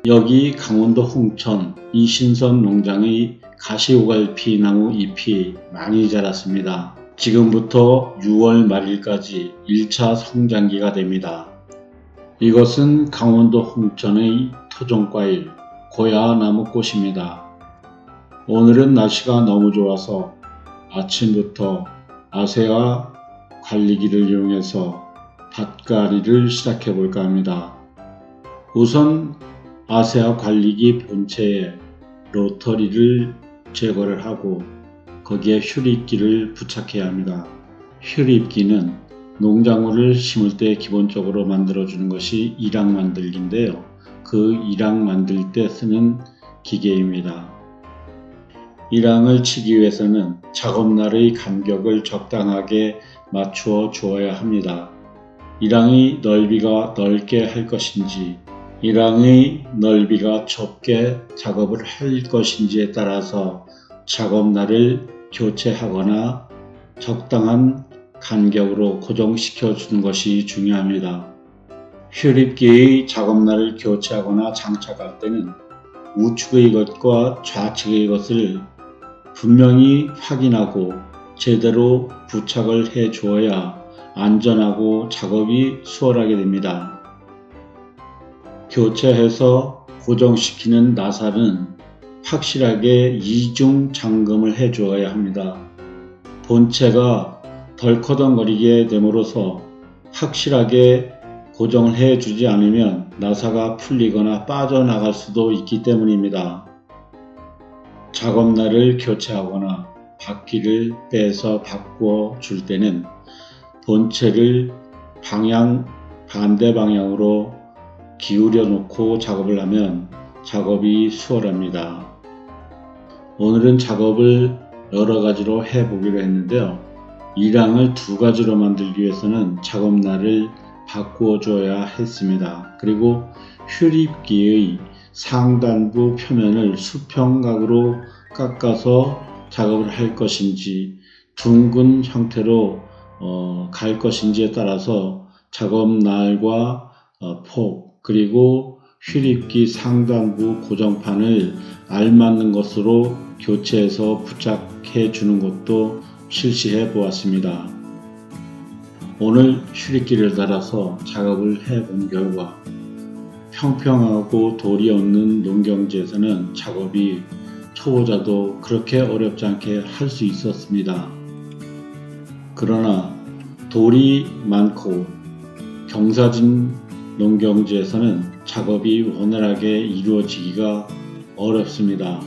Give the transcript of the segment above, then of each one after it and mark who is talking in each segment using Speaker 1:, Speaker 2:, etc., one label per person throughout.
Speaker 1: 여기 강원도 홍천 이신선 농장의 가시오갈피 나무 잎이 많이 자랐습니다. 지금부터 6월 말일까지 1차 성장기가 됩니다. 이것은 강원도 홍천의 토종과일 고야나무꽃입니다. 오늘은 날씨가 너무 좋아서 아침부터 아세아 관리기를 이용해서 밭갈이를 시작해 볼까 합니다. 우선 아세아 관리기 본체에 로터리를 제거를 하고 거기에 휴립기를 부착해야 합니다. 휴립기는 농작물을 심을 때 기본적으로 만들어주는 것이 일학 만들기인데요. 그 일학 만들 때 쓰는 기계입니다. 일항을 치기 위해서는 작업날의 간격을 적당하게 맞추어 주어야 합니다. 일항의 넓이가 넓게 할 것인지 일항의 넓이가 좁게 작업을 할 것인지에 따라서 작업날을 교체하거나 적당한 간격으로 고정시켜 주는 것이 중요합니다. 휴립기의 작업날을 교체하거나 장착할 때는 우측의 것과 좌측의 것을 분명히 확인하고 제대로 부착을 해 주어야 안전하고 작업이 수월하게 됩니다. 교체해서 고정시키는 나사는 확실하게 이중 잠금을 해 주어야 합니다. 본체가 덜커덩거리게 됨으로써 확실하게 고정을 해 주지 않으면 나사가 풀리거나 빠져나갈 수도 있기 때문입니다. 작업날을 교체하거나 바퀴를 빼서 바꾸어 줄 때는 본체를 반대 방향으로 기울여 놓고 작업을 하면 작업이 수월합니다. 오늘은 작업을 여러 가지로 해보기로 했는데요. 일항을 두 가지로 만들기 위해서는 작업날을 바꾸어 줘야 했습니다. 그리고 휴립기의 상단부 표면을 수평각으로 깎아서 작업을 할 것인지 둥근 형태로 갈 것인지에 따라서 작업날과 폭 그리고 휴립기 상단부 고정판을 알맞는 것으로 교체해서 부착해 주는 것도 실시해 보았습니다. 오늘 휴립기를 달아서 작업을 해 본 결과 평평하고 돌이 없는 농경지에서는 작업이 초보자도 그렇게 어렵지 않게 할 수 있었습니다. 그러나 돌이 많고 경사진 농경지에서는 작업이 원활하게 이루어지기가 어렵습니다.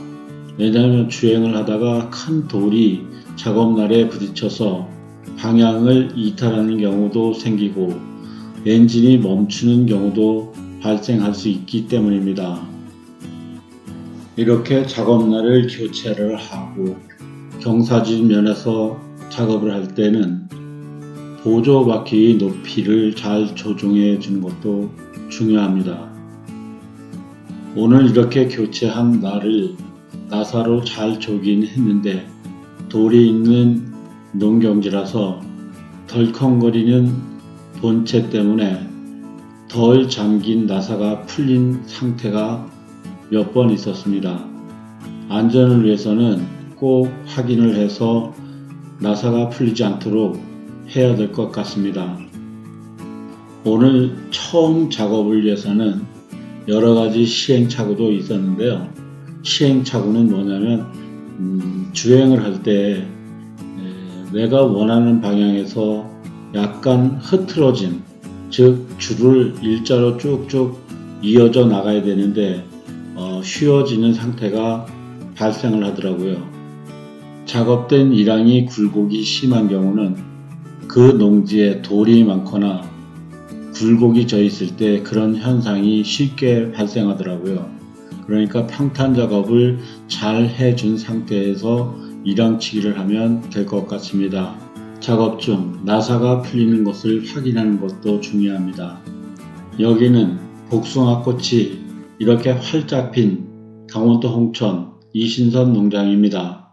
Speaker 1: 왜냐하면 주행을 하다가 큰 돌이 작업날에 부딪혀서 방향을 이탈하는 경우도 생기고 엔진이 멈추는 경우도 발생할 수 있기 때문입니다. 이렇게 작업날을 교체를 하고 경사진 면에서 작업을 할 때는 보조바퀴의 높이를 잘 조정해 주는 것도 중요합니다. 오늘 이렇게 교체한 날을 나사로 잘 조긴 했는데 돌이 있는 농경지라서 덜컹거리는 본체 때문에 덜 잠긴 나사가 풀린 상태가 몇 번 있었습니다. 안전을 위해서는 꼭 확인을 해서 나사가 풀리지 않도록 해야 될 것 같습니다. 오늘 처음 작업을 위해서는 여러 가지 시행착오도 있었는데요. 시행착오는 뭐냐면 주행을 할 때 내가 원하는 방향에서 약간 흐트러진, 즉 줄을 일자로 쭉쭉 이어져 나가야 되는데 휘어지는 상태가 발생을 하더라고요. 작업된 일항이 굴곡이 심한 경우는 그 농지에 돌이 많거나 굴곡이 져 있을 때 그런 현상이 쉽게 발생하더라고요. 그러니까 평탄 작업을 잘 해준 상태에서 일항치기를 하면 될 것 같습니다. 작업 중 나사가 풀리는 것을 확인하는 것도 중요합니다. 여기는 복숭아꽃이 이렇게 활짝 핀 강원도 홍천 이신선 농장입니다.